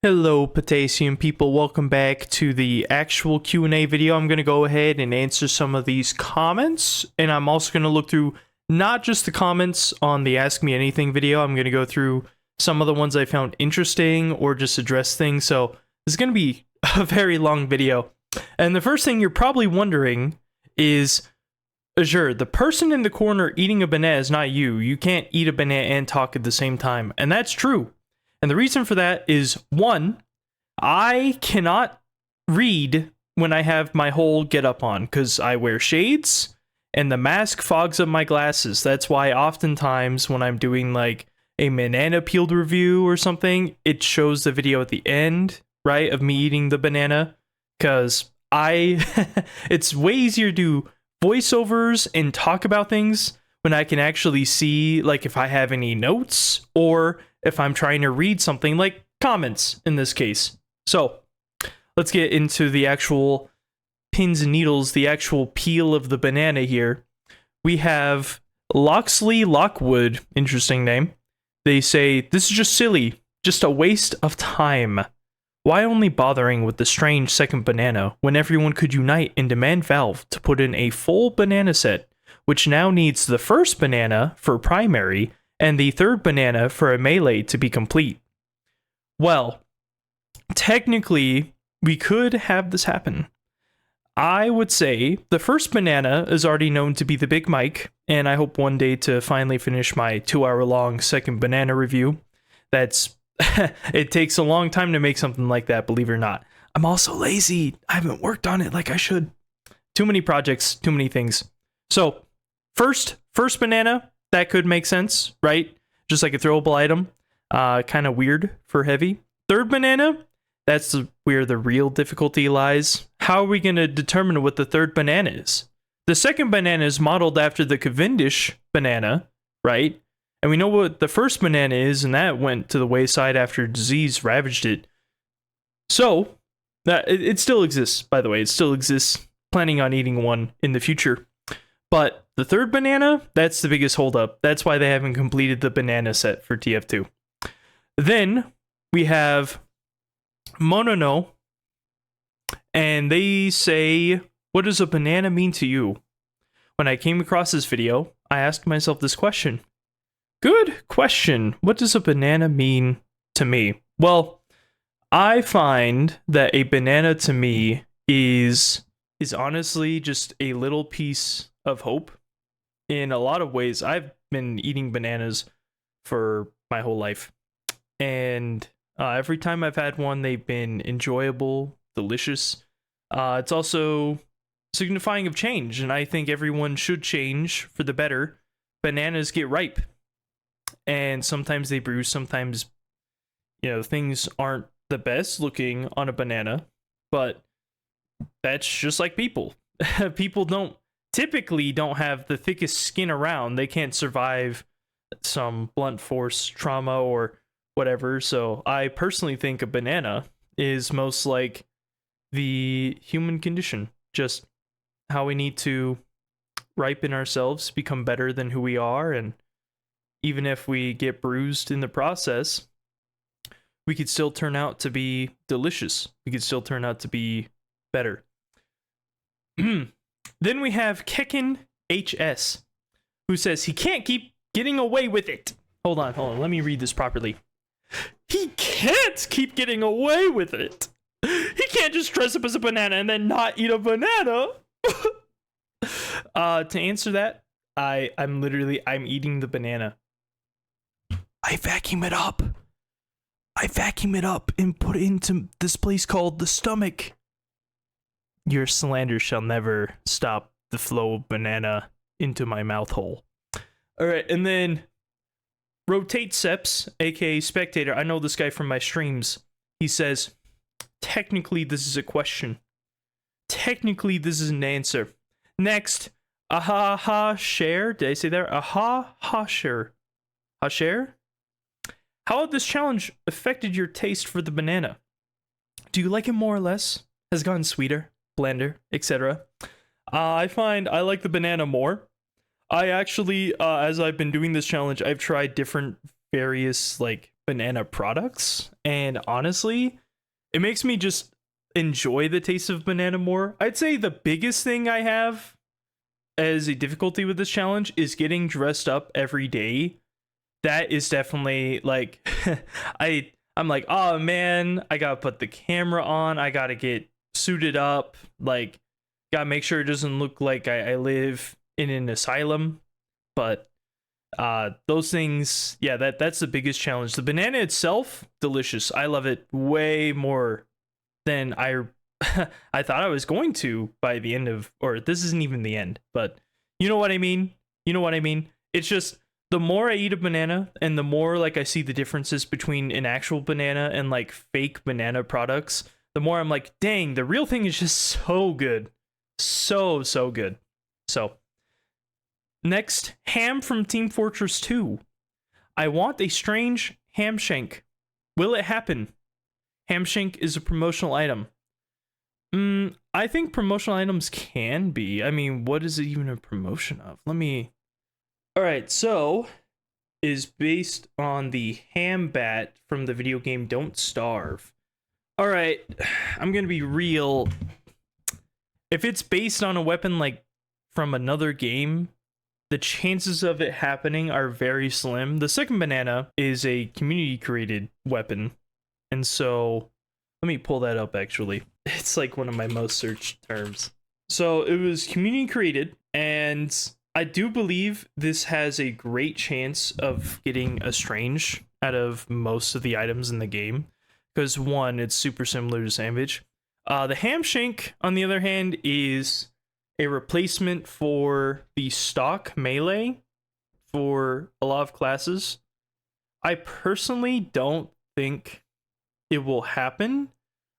Hello, Potassium people. Welcome back to the actual Q&A video. I'm going to go ahead and answer some of these comments, and I'm also going to look through not just the comments on the Ask Me Anything video. I'm going to go through some of the ones I found interesting or just address things. So this is going to be a very long video. And the first thing you're probably wondering is, Azure, the person in the corner eating a banana is not you. You can't eat a banana and talk at the same time. And that's true. And the reason for that is, one, I cannot read when I have my whole getup on because I wear shades and the mask fogs up my glasses. That's why oftentimes when I'm doing like a banana peeled review or something, it shows the video at the end, right, of me eating the banana, because it's way easier to do voiceovers and talk about things when I can actually see, like, if I have any notes or if I'm trying to read something, like comments in this case. So let's get into the actual pins and needles, the actual peel of the banana here. We have Loxley Lockwood, interesting name. They say, this is just silly, just a waste of time. Why only bothering with the strange second banana when everyone could unite and demand Valve to put in a full banana set, which now needs the first banana for primary and the third banana for a melee to be complete? Well, technically, we could have this happen. I would say the first banana is already known to be the Big Mike, and I hope one day to finally finish my 2-hour-long second banana review. It takes a long time to make something like that, believe it or not. I'm also lazy. I haven't worked on it like I should. Too many projects, too many things. So, first banana, that could make sense, right? Just like a throwable item. Kind of weird for heavy. Third banana, that's where the real difficulty lies. How are we going to determine what the third banana is? The second banana is modeled after the Cavendish banana, right? And we know what the first banana is, and that went to the wayside after disease ravaged it. So, it still exists, by the way. It still exists. Planning on eating one in the future. But the third banana, that's the biggest holdup. That's why they haven't completed the banana set for TF2. Then we have Monono, and they say, what does a banana mean to you? When I came across this video, I asked myself this question. Good question. What does a banana mean to me? Well, I find that a banana to me is honestly just a little piece of hope. In a lot of ways, I've been eating bananas for my whole life, and every time I've had one, they've been enjoyable, delicious. It's also signifying of change, and I think everyone should change for the better. Bananas get ripe, and sometimes they bruise, sometimes, things aren't the best looking on a banana, but that's just like people. People typically don't have the thickest skin around. They can't survive some blunt force trauma or whatever. So I personally think a banana is most like the human condition, just how we need to ripen ourselves, become better than who we are, and even if we get bruised in the process, we could still turn out to be delicious. We could still turn out to be better. Then we have Kekin HS, who says he can't keep getting away with it. Hold on. Let me read this properly. He can't keep getting away with it. He can't just dress up as a banana and then not eat a banana. To answer that, I'm eating the banana. I vacuum it up and put it into this place called the stomach. Your slander shall never stop the flow of banana into my mouth hole. Alright, and then Rotate Seps, aka Spectator. I know this guy from my streams. He says, technically this is a question. Technically this is an answer. Next, Aha Share. Did I say that? Aha Share. Share? How has this challenge affected your taste for the banana? Do you like it more or less? Has it gotten sweeter, blender, etc.? I find I like the banana more. I actually, as I've been doing this challenge, I've tried different various, like, banana products, and honestly, it makes me just enjoy the taste of banana more. I'd say the biggest thing I have as a difficulty with this challenge is getting dressed up every day. That is definitely like I'm like, oh man, I gotta put the camera on, I gotta get suited up, like gotta make sure it doesn't look like I live in an asylum. But those things, yeah, that's the biggest challenge. The banana itself, delicious. I love it way more than I I thought I was going to by the end of, or this isn't even the end, but you know what I mean? You know what I mean? It's just the more I eat a banana and the more like I see the differences between an actual banana and like fake banana products, the more I'm like, dang, the real thing is just so good. So good. So next, Ham from Team Fortress 2. I want a strange Ham Shank. Will it happen? Ham Shank is a promotional item. I think promotional items can be. I mean, what is it even a promotion of? Alright, so is based on the ham bat from the video game Don't Starve. Alright, I'm gonna be real. If it's based on a weapon like from another game, the chances of it happening are very slim. The second banana is a community created weapon, and so let me pull that up actually. It's like one of my most searched terms. So it was community created, and I do believe this has a great chance of getting a strange out of most of the items in the game, because one, it's super similar to Sandwich. The Ham Shank, on the other hand, is a replacement for the stock melee for a lot of classes. I personally don't think it will happen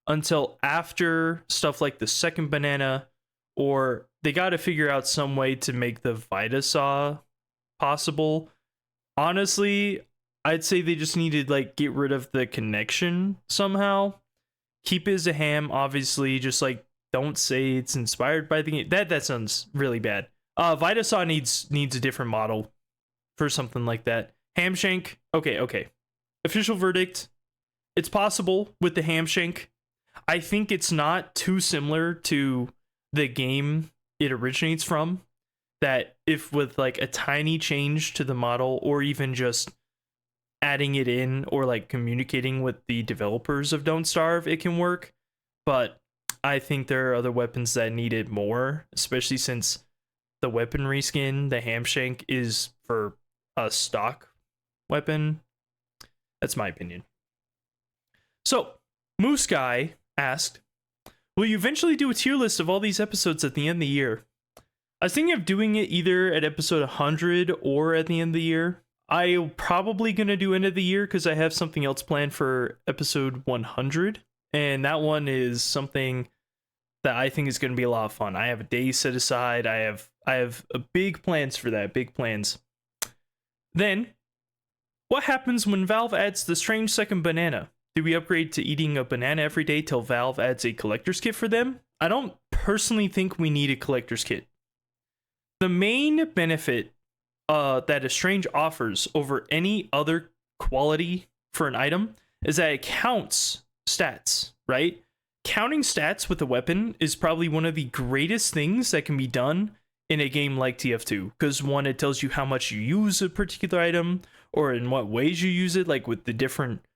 until after stuff like the second banana, or they got to figure out some way to make the Vita Saw possible. Honestly, I'd say they just need to like get rid of the connection somehow. Keep it as a ham, obviously, just like don't say it's inspired by the game. That sounds really bad. Vita Saw needs a different model for something like that. Ham Shank, okay. Official verdict, it's possible with the Ham Shank. I think it's not too similar to the game it originates from, that if with like a tiny change to the model, or even just adding it in, or like communicating with the developers of Don't Starve, it can work. But I think there are other weapons that need it more, especially since the weaponry skin, the Ham Shank, is for a stock weapon. That's my opinion. So, Moose Guy asked, will you eventually do a tier list of all these episodes at the end of the year? I was thinking of doing it either at episode 100 or at the end of the year. I'm probably going to do end of the year because I have something else planned for episode 100. And that one is something that I think is going to be a lot of fun. I have a day set aside. I have big plans for that. Big plans. Then, what happens when Valve adds the strange second banana? Do we upgrade to eating a banana every day till Valve adds a collector's kit for them? I don't personally think we need a collector's kit. The main benefit that a strange offers over any other quality for an item is that it counts stats, right? Counting stats with a weapon is probably one of the greatest things that can be done in a game like TF2, because one, it tells you how much you use a particular item, or in what ways you use it, like with the different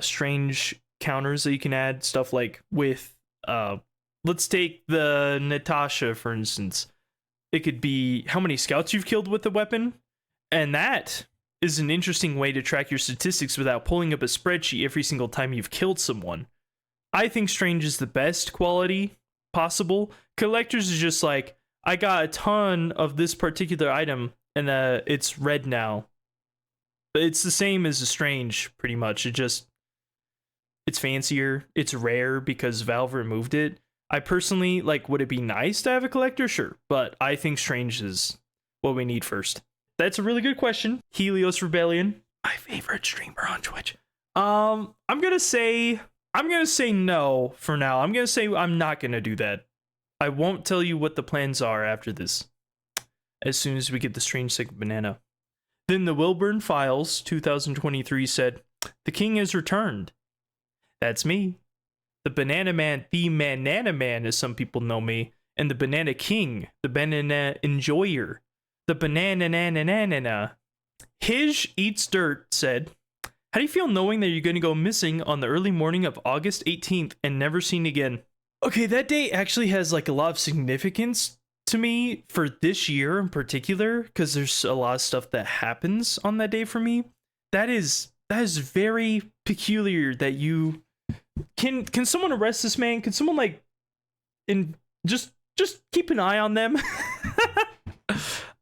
strange counters that you can add. Stuff like with let's take the Natasha for instance. It could be how many scouts you've killed with the weapon, and that is an interesting way to track your statistics without pulling up a spreadsheet every single time you've killed someone. I think strange is the best quality possible. Collectors is just like, I got a ton of this particular item and it's red now. It's the same as a strange, pretty much. It's fancier, it's rare because Valve removed it. I personally, like, would it be nice to have a collector? Sure, but I think strange is what we need first. That's a really good question. Helios Rebellion, my favorite streamer on Twitch. I'm gonna say no for now. I'm gonna say I'm not gonna do that. I won't tell you what the plans are after this, as soon as we get the strange second banana. Then the Wilburn Files 2023 said, The king has returned. That's me. The Banana Man, the Manana Man, as some people know me, and the Banana King, the Banana Enjoyer, the Banana Nananana. His Eats Dirt said, how do you feel knowing that you're going to go missing on the early morning of August 18th and never seen again? Okay, that day actually has like a lot of significance to me for this year in particular, because there's a lot of stuff that happens on that day for me. That is very peculiar that you can someone arrest this man? Can someone like just keep an eye on them?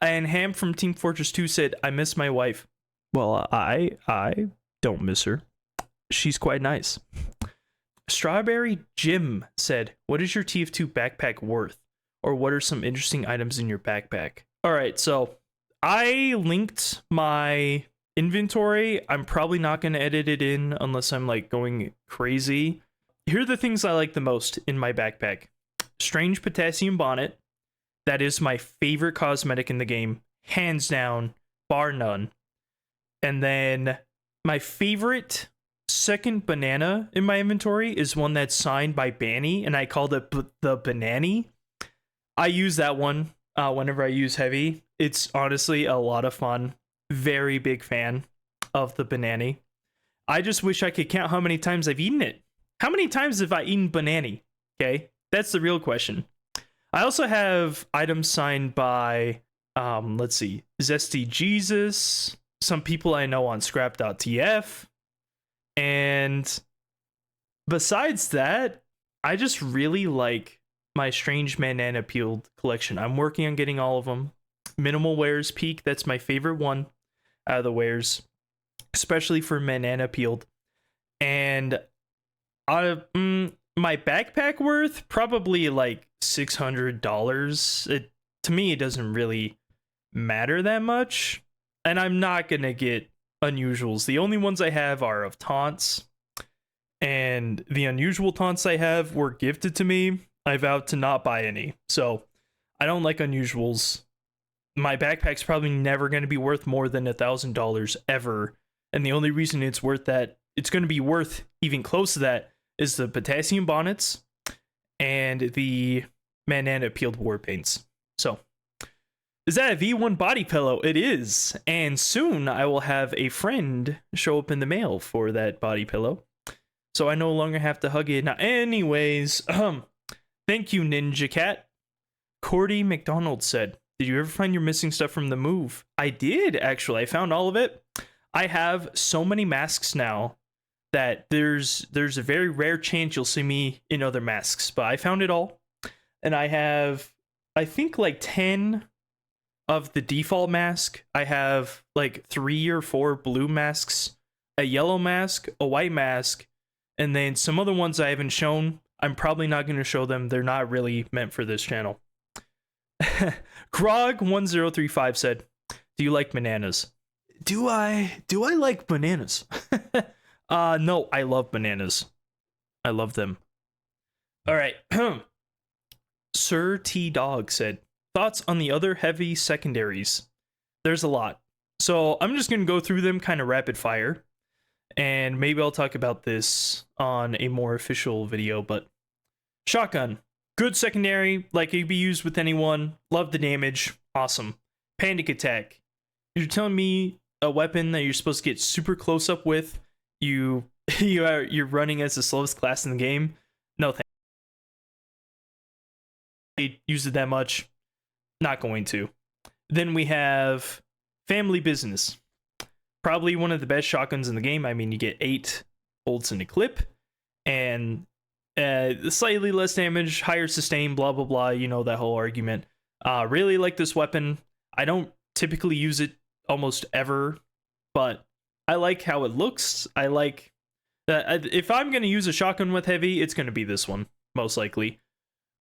And Ham from Team Fortress 2 said, I miss my wife. Well, I don't miss her. She's quite nice. Strawberry Jim said, what is your TF2 backpack worth? Or what are some interesting items in your backpack? All right, so I linked my inventory. I'm probably not going to edit it in unless I'm like going crazy. Here are the things I like the most in my backpack. Strange Potassium Bonnet. That is my favorite cosmetic in the game. Hands down, bar none. And then my favorite second banana in my inventory is one that's signed by Banny, and I called it the Banani. I use that one whenever I use heavy. It's honestly a lot of fun. Very big fan of the Banani. I just wish I could count how many times I've eaten it. How many times have I eaten Banani? Okay, that's the real question. I also have items signed by, let's see, Zesty Jesus, some people I know on scrap.tf, and besides that, I just really like my Strange Banana Peeled collection. I'm working on getting all of them. Minimal Wares Peak, that's my favorite one out of the wares, especially for Banana Peeled. And my backpack worth, probably like $600. To me, it doesn't really matter that much. And I'm not going to get unusuals. The only ones I have are of taunts. And the unusual taunts I have were gifted to me. I vowed to not buy any. So I don't like unusuals. My backpack's probably never going to be worth more than $1,000 ever. And the only reason it's worth that, it's going to be worth even close to that, is the Potassium Bonnets and the Banana Peeled War Paints. So, is that a V1 body pillow? It is. And soon I will have a friend show up in the mail for that body pillow. So I no longer have to hug it. Now, anyways, thank you, Ninja Cat. Cordy McDonald said, did you ever find your missing stuff from the move? I did, actually. I found all of it. I have so many masks now that there's a very rare chance you'll see me in other masks, but I found it all. And I have, I think, like 10 of the default mask. I have like 3 or 4 blue masks, a yellow mask, a white mask, and then some other ones I haven't shown. I'm probably not going to show them. They're not really meant for this channel. Grog1035 said, do you like bananas? Do I like bananas? No, I love bananas. I love them. All right. Sir T Dog said, thoughts on the other heavy secondaries? There's a lot. So I'm just going to go through them kind of rapid fire. And maybe I'll talk about this on a more official video, but shotgun. Good secondary, like it could be used with anyone. Love the damage. Awesome. Panic attack. You're telling me a weapon that you're supposed to get super close up with, you're running as the slowest class in the game? No thanks. I use it that much. Not going to. Then we have Family Business. Probably one of the best shotguns in the game. I mean, you get 8 bolts in a clip, and slightly less damage, higher sustain, blah blah blah. You know that whole argument. Really like this weapon. I don't typically use it almost ever, but I like how it looks. I like that. If I'm gonna use a shotgun with heavy, it's gonna be this one most likely.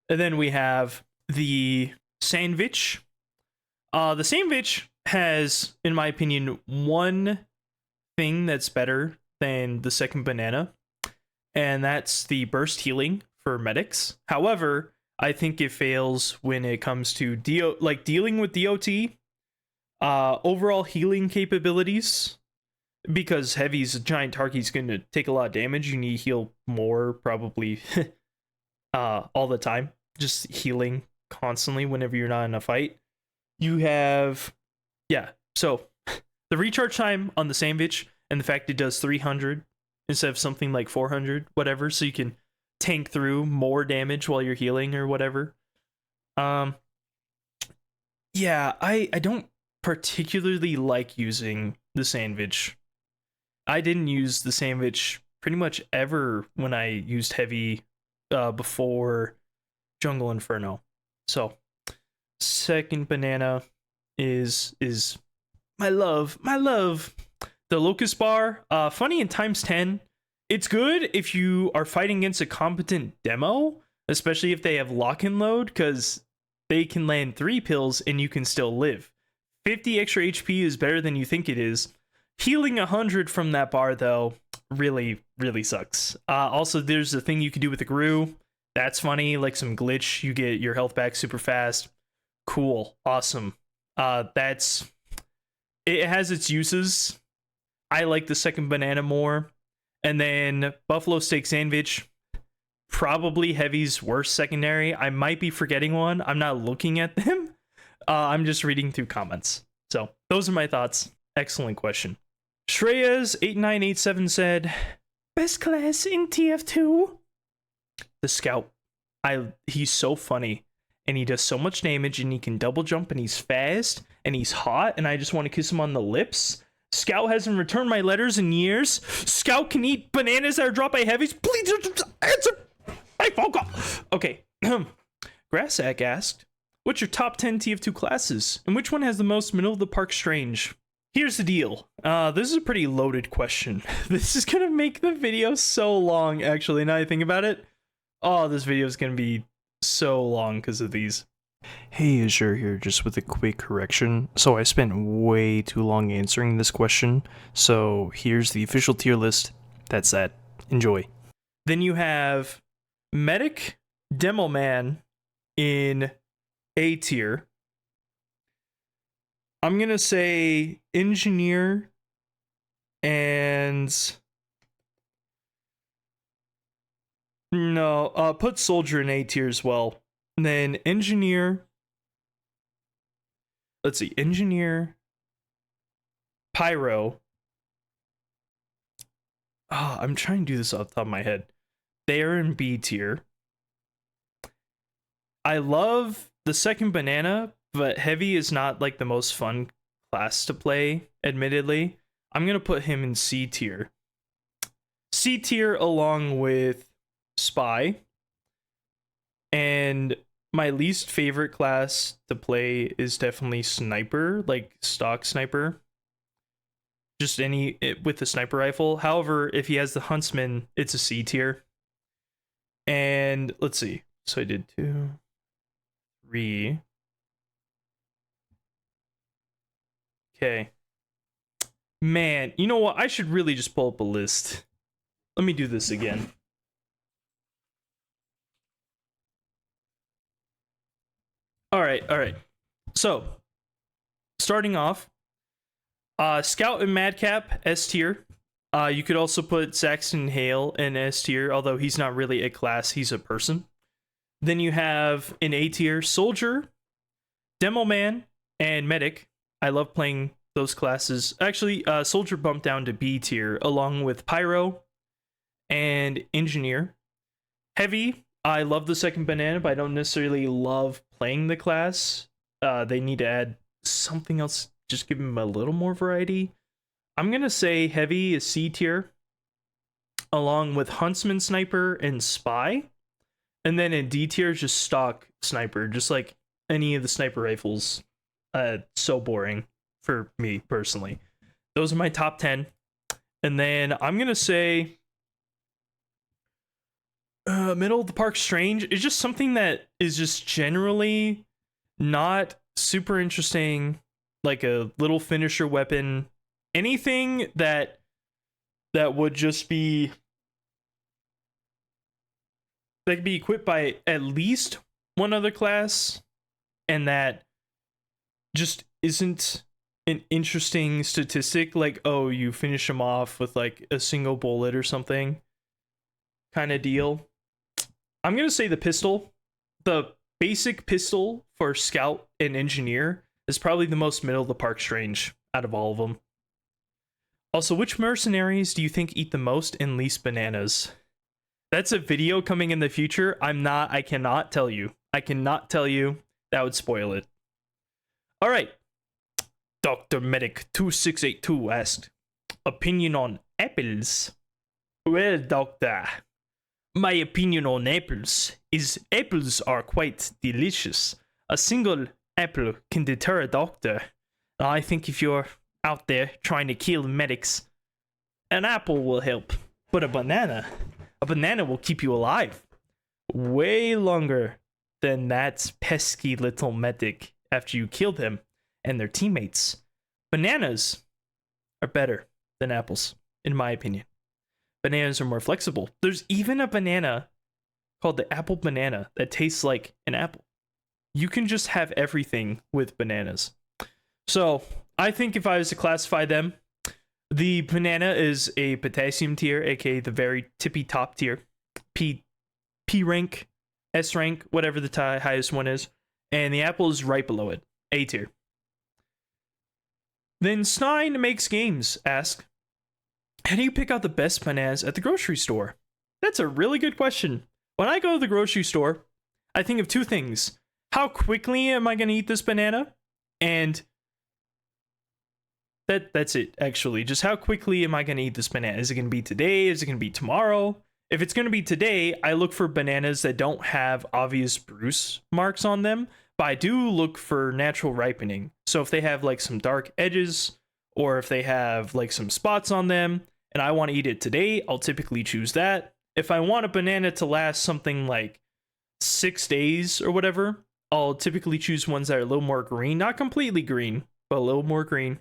And then we have the Sandwich. The Sandwich has, in my opinion, one thing that's better than the second banana, and that's the burst healing for medics. However, I think it fails when it comes to dealing with DOT. Overall healing capabilities, because heavy's a giant target, he's going to take a lot of damage. You need to heal more, probably all the time. Just healing constantly whenever you're not in a fight. You have, yeah, so the recharge time on the sandwich and the fact it does 300 instead of something like 400, whatever, so you can tank through more damage while you're healing or whatever. Yeah, I don't particularly like using the sandwich. I didn't use the sandwich pretty much ever when I used heavy before Jungle Inferno. So second banana is my love. The Locust Bar, funny in times 10. It's good if you are fighting against a competent demo, especially if they have lock-in load, because they can land 3 pills and you can still live. 50 extra HP is better than you think it is. Healing 100 from that bar, though, really, really sucks. Also, there's a thing you can do with the Gru. That's funny, like some glitch. You get your health back super fast. Cool, awesome. It has its uses. I like the second banana more. And then Buffalo Steak Sandwich, probably Heavy's worst secondary. I might be forgetting one. I'm not looking at them. I'm just reading through comments. So those are my thoughts. Excellent question. Shreyas8987 said, best class in TF2? The Scout. He's so funny. And he does so much damage, and he can double jump, and he's fast, and he's hot, and I just want to kiss him on the lips. Scout hasn't returned my letters in years. Scout can eat bananas that are dropped by heavies. Please answer my phone call. Okay. Grassack asked, what's your top 10 TF2 classes? And which one has the most middle of the park strange? Here's the deal. This is a pretty loaded question. This is going to make the video so long, actually, now I think about it. Oh, this video is going to be so long because of these. Hey, Azure here, just with a quick correction. So I spent way too long answering this question, so here's the official tier list. That's that. Enjoy. Then you have Medic, Demo Man in A tier. I'm gonna say Engineer and... No, put Soldier in A tier as well. And then Engineer. Let's see, Engineer, Pyro. I'm trying to do this off the top of my head. They are in B tier. I love the second banana, but Heavy is not like the most fun class to play, admittedly. I'm gonna put him in C tier. C tier along with Spy. And my least favorite class to play is definitely Sniper, like stock Sniper. Just any with the sniper rifle. However, if he has the Huntsman, it's a C tier. And let's see. So I did 2, 3. Okay. Man, you know what? I should really just pull up a list. Let me do this again. All right. So, starting off, Scout and Madcap, S tier. You could also put Saxon Hale in S tier, although he's not really a class, he's a person. Then you have in A tier, Soldier, Demo Man, and Medic. I love playing those classes. Actually, Soldier bumped down to B tier, along with Pyro and Engineer. Heavy, I love the second banana, but I don't necessarily love playing the class. They need to add something else, just give him a little more variety. I'm gonna say Heavy is C tier, along with Huntsman, Sniper, and Spy. And then in D tier is just stock Sniper, just like any of the sniper rifles. So boring for me personally. Those are my top 10. And then I'm gonna say middle of the park strange is just something that is just generally not super interesting, like a little finisher weapon. Anything that would just be that could be equipped by at least one other class, and that just isn't an interesting statistic, like, oh, you finish them off with like a single bullet or something kind of deal, I'm gonna say the pistol. The basic pistol for scout and engineer is probably the most middle of the park strange out of all of them. Also, which mercenaries do you think eat the most and least bananas? That's a video coming in the future. I cannot tell you. I cannot tell you. That would spoil it. All right. Dr. Medic 2682 asked, opinion on apples? Well, doctor, my opinion on apples is apples are quite delicious. A single apple can deter a doctor. I think if you're out there trying to kill medics, an apple will help. But a banana will keep you alive way longer than that pesky little medic after you kill them and their teammates. Bananas are better than apples, in my opinion. Bananas are more flexible. There's even a banana called the apple banana that tastes like an apple. You can just have everything with bananas. So I think if I was to classify them, the banana is a potassium tier, aka the very tippy top tier. P rank, S rank, whatever the highest one is. And the apple is right below it, A tier. Then Snine Makes Games asked, how do you pick out the best bananas at the grocery store? That's a really good question. When I go to the grocery store, I think of two things. How quickly am I going to eat this banana? And that's it, actually. Just how quickly am I going to eat this banana? Is it going to be today? Is it going to be tomorrow? If it's going to be today, I look for bananas that don't have obvious Bruise marks on them, but I do look for natural ripening. So if they have like some dark edges, or if they have like some spots on them, and I want to eat it today, I'll typically choose that. If I want a banana to last something like 6 days or whatever, I'll typically choose ones that are a little more green. Not completely green, but a little more green.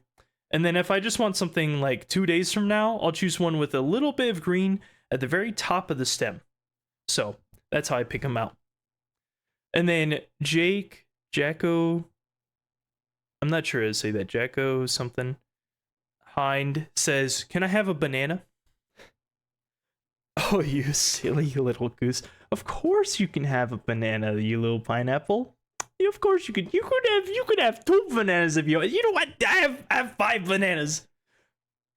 And then if I just want something like 2 days from now, I'll choose one with a little bit of green at the very top of the stem. So that's how I pick them out. And then Jacko, I'm not sure how to say that, Jacko something, Hind says, can I have a banana? Oh, you silly little goose. Of course you can have a banana, you little pineapple. Of course you could. You could have 2 bananas if you. You know what? I have 5 bananas.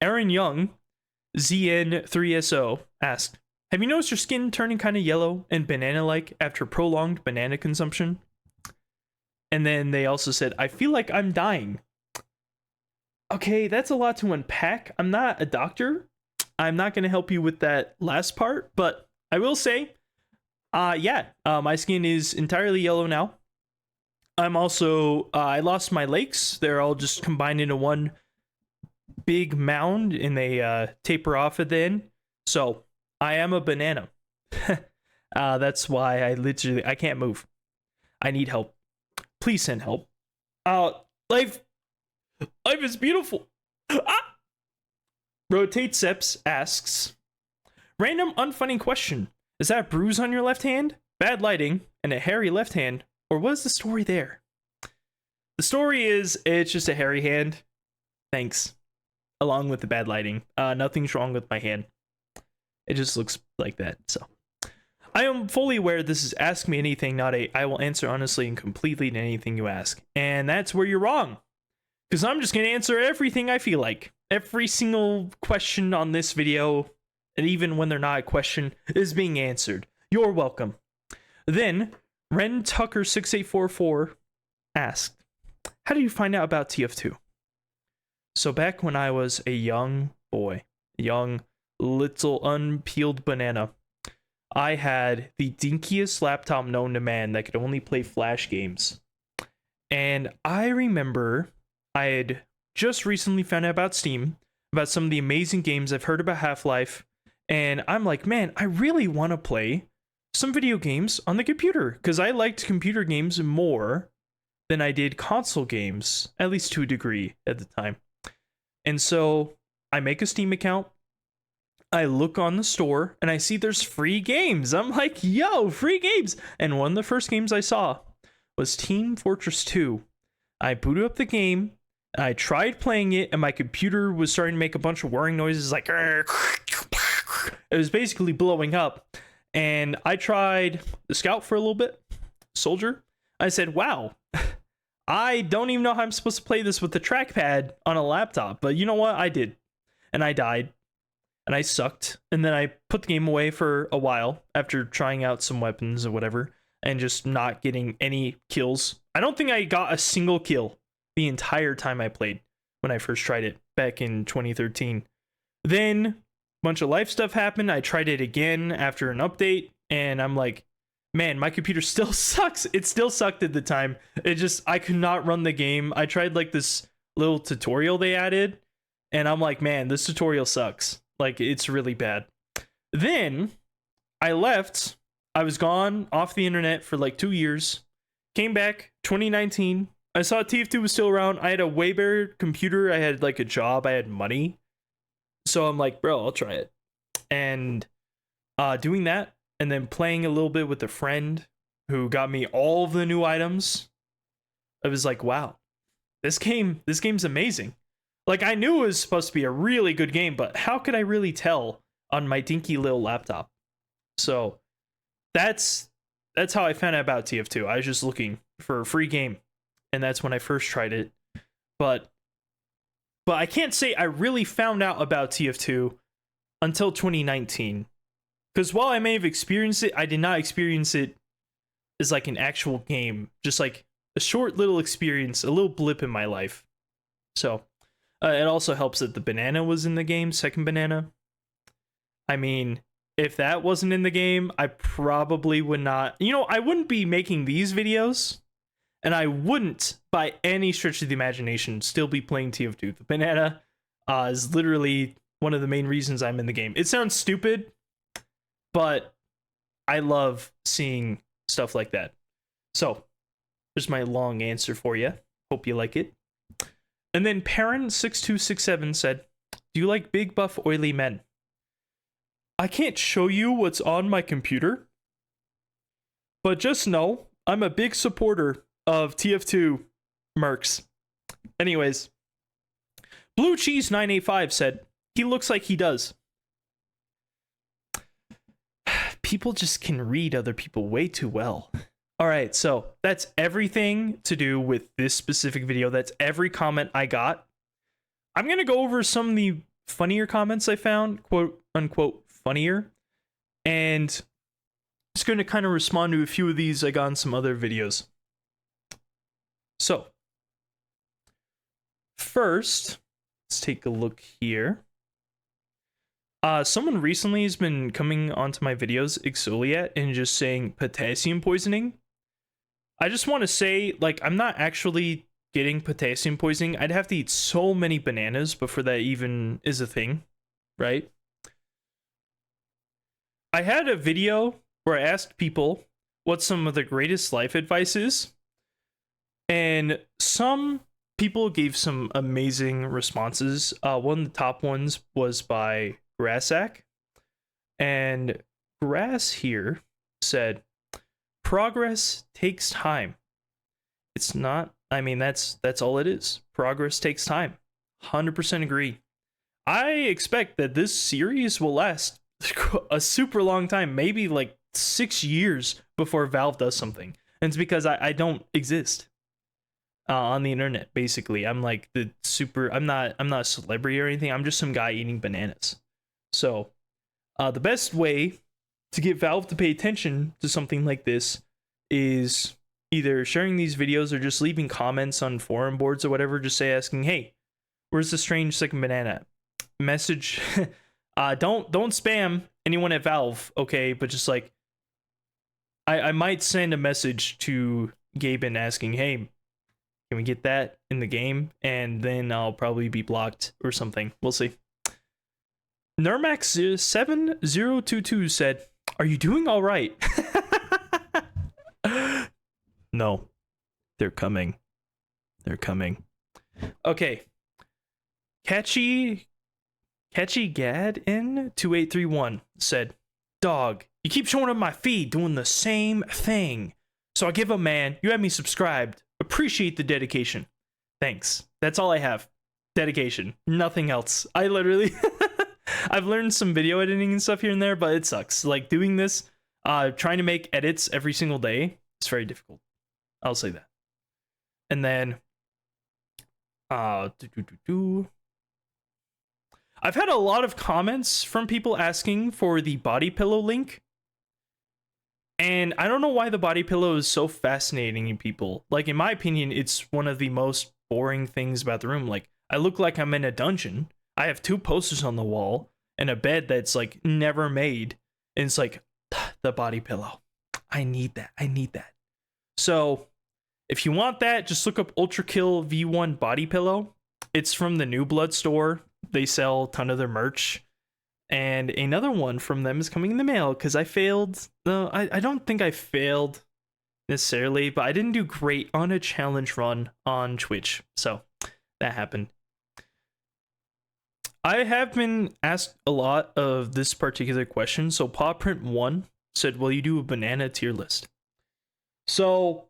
Aaron Young, ZN3SO asked, have you noticed your skin turning kind of yellow and banana-like after prolonged banana consumption? And then they also said, I feel like I'm dying. Okay, that's a lot to unpack. I'm not a doctor. I'm not going to help you with that last part, but I will say, my skin is entirely yellow now. I'm also, I lost my legs. They're all just combined into one big mound, and they taper off at the end. So, I am a banana. That's why I can't move. I need help. Please send help. Life is beautiful. Rotate Seps asks, random unfunny question. Is that a bruise on your left hand? Bad lighting and a hairy left hand? Or what is the story there? The story is, it's just a hairy hand. Thanks. Along with the bad lighting. Nothing's wrong with my hand. It just looks like that, so. I am fully aware this is Ask Me Anything, not a I will answer honestly and completely to anything you ask. And that's where you're wrong. Because I'm just going to answer everything I feel like. Every single question on this video, and even when they're not a question, is being answered. You're welcome. Then, Ren Tucker 6844 asked, how did you find out about TF2? So back when I was a young boy, a young little unpeeled banana, I had the dinkiest laptop known to man that could only play Flash games. And I remember I had just recently found out about Steam, about some of the amazing games I've heard about Half-Life, and I'm like, man, I really want to play some video games on the computer, because I liked computer games more than I did console games, at least to a degree at the time. And so I make a Steam account, I look on the store, and I see there's free games. I'm like, yo, free games! And one of the first games I saw was Team Fortress 2. I booted up the game, I tried playing it, and my computer was starting to make a bunch of whirring noises, like it was basically blowing up. And I tried the Scout for a little bit, Soldier. I said, wow, I don't even know how I'm supposed to play this with the trackpad on a laptop. But you know what? I did. And I died. And I sucked. And then I put the game away for a while after trying out some weapons or whatever, and just not getting any kills. I don't think I got a single kill the entire time I played when I first tried it back in 2013. Then a bunch of life stuff happened. I tried it again after an update, and I'm like, man, my computer still sucks. It still sucked at the time. I could not run the game. I tried like this little tutorial they added, and I'm like, man, this tutorial sucks. Like, it's really bad. Then I left. I was gone off the internet for like 2 years. Came back 2019. I saw TF2 was still around. I had a way better computer. I had like a job. I had money. So I'm like, bro, I'll try it. And doing that, and then playing a little bit with a friend who got me all of the new items. I was like, wow, this game's amazing. Like, I knew it was supposed to be a really good game, but how could I really tell on my dinky little laptop? So that's how I found out about TF2. I was just looking for a free game, and that's when I first tried it. But I can't say I really found out about TF2 until 2019. Because while I may have experienced it, I did not experience it as like an actual game. Just like a short little experience, a little blip in my life. So it also helps that the banana was in the game, second banana. I mean, if that wasn't in the game, I probably would not. You know, I wouldn't be making these videos. And I wouldn't, by any stretch of the imagination, still be playing TF2. The banana is literally one of the main reasons I'm in the game. It sounds stupid, but I love seeing stuff like that. So, there's my long answer for you. Hope you like it. And then Perrin6267 said, do you like big, buff, oily men? I can't show you what's on my computer, but just know I'm a big supporter of TF2 Mercs. Anyways, Blue Cheese 985 said, he looks like he does. People just can read other people way too well. All right, so that's everything to do with this specific video. That's every comment I got. I'm going to go over some of the funnier comments I found, quote unquote funnier, and just going to kind of respond to a few of these I got in some other videos. So, first, let's take a look here. Someone recently has been coming onto my videos, Exfoliate, and just saying potassium poisoning. I just want to say, like, I'm not actually getting potassium poisoning. I'd have to eat so many bananas before that even is a thing, right? I had a video where I asked people what some of the greatest life advice is. And some people gave some amazing responses. One of the top ones was by Grassack. And Grass here said, progress takes time. It's not, I mean, that's all it is. Progress takes time. 100% agree. I expect that this series will last a super long time, maybe like 6 years before Valve does something. And it's because I don't exist. On the internet, basically. I'm like the super, I'm not a celebrity or anything. I'm just some guy eating bananas. So the best way to get Valve to pay attention to something like this is either sharing these videos or just leaving comments on forum boards or whatever. Just say, asking, hey, where's the strange second banana? Message. Don't spam anyone at Valve, okay? But just like, I might send a message to Gaben asking, hey, can we get that in the game? And then I'll probably be blocked or something. We'll see. Nermax7022 said, are you doing all right? No. They're coming. They're coming. Okay. Catchy Gad in 2831 said, dog, you keep showing up my feed doing the same thing. So I give a man, you have me subscribed. Appreciate the dedication. Thanks. That's all I have. Dedication. Nothing else. I literally I've learned some video editing and stuff here and there, but it sucks. Like doing this, trying to make edits every single day, it's very difficult. I'll say that. And then I've had a lot of comments from people asking for the Bodypillow link. And I don't know why the Bodypillow is so fascinating in people. Like, in my opinion, it's one of the most boring things about the room. Like, I look like I'm in a dungeon. I have 2 posters on the wall and a bed that's, like, never made. And it's like, the Bodypillow. I need that. I need that. So, if you want that, just look up Ultra Kill V1 Bodypillow. It's from the New Blood store. They sell a ton of their merch. And another one from them is coming in the mail because I failed. I don't think I failed necessarily, but I didn't do great on a challenge run on Twitch. So that happened. I have been asked a lot of this particular question. So Pawprint1 said, will you do a banana tier list? So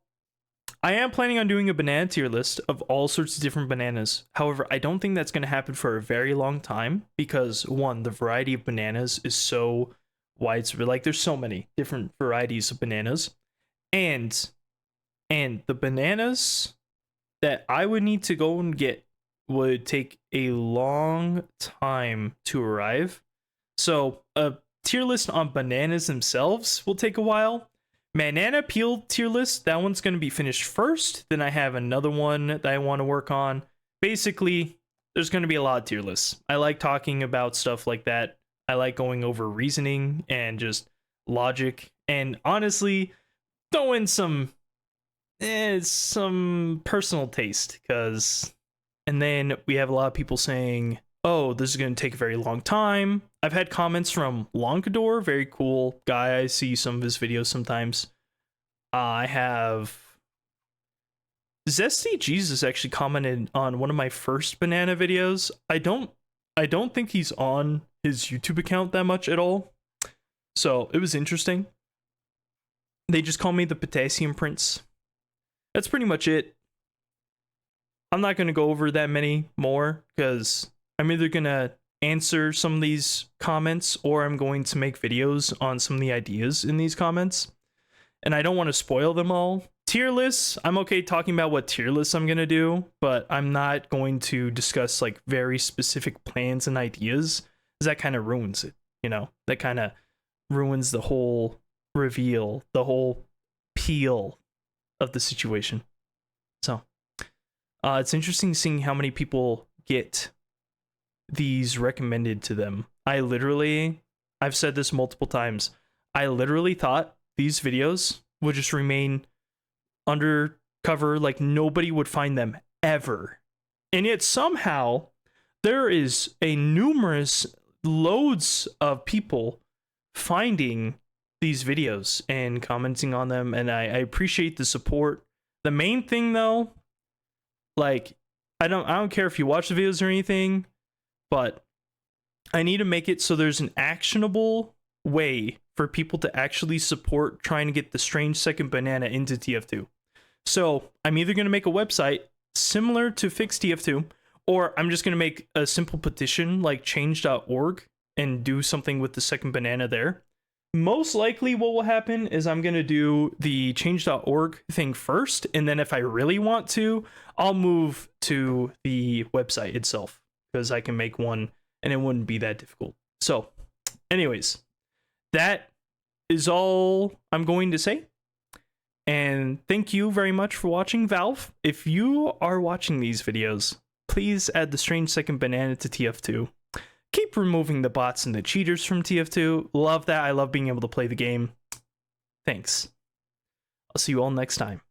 I am planning on doing a banana tier list of all sorts of different bananas. However, I don't think that's going to happen for a very long time because, one, the variety of bananas is so widespread. Like, there's so many different varieties of bananas. And the bananas that I would need to go and get would take a long time to arrive. So a tier list on bananas themselves will take a while. Banana peel tier list, that one's going to be finished first. Then I have another one that I want to work on. Basically, there's going to be a lot of tier lists. I like talking about stuff like that. I like going over reasoning and just logic. And honestly, throw in some personal taste. And then we have a lot of people saying, oh, this is going to take a very long time. I've had comments from Lonkador, very cool guy. I see some of his videos sometimes. I have Zesty Jesus actually commented on one of my first banana videos. I don't think he's on his YouTube account that much at all. So it was interesting. They just call me the Potassium Prince. That's pretty much it. I'm not going to go over that many more because I'm either going to answer some of these comments or I'm going to make videos on some of the ideas in these comments. And I don't want to spoil them all. Tier lists, I'm okay talking about what tier lists I'm going to do, but I'm not going to discuss like very specific plans and ideas because that kind of ruins it, you know? That kind of ruins the whole reveal, the whole peel of the situation. So, it's interesting seeing how many people get these recommended to them. I've said this multiple times, I literally thought these videos would just remain undercover, like nobody would find them ever. And yet somehow there is loads of people finding these videos and commenting on them, and I appreciate the support. The main thing though, like I don't care if you watch the videos or anything, but I need to make it so there's an actionable way for people to actually support trying to get the strangesecondbanana into TF2. So I'm either going to make a website similar to Fix TF2, or I'm just going to make a simple petition like change.org and do something with the second banana there. Most likely what will happen is I'm going to do the change.org thing first, and then if I really want to, I'll move to the website itself because I can make one and it wouldn't be that difficult. So anyways, that is all I'm going to say. And thank you very much for watching, Valve. If you are watching these videos, please add the strangesecondbanana to TF2. Keep removing the bots and the cheaters from TF2. Love that. I love being able to play the game. Thanks. I'll see you all next time.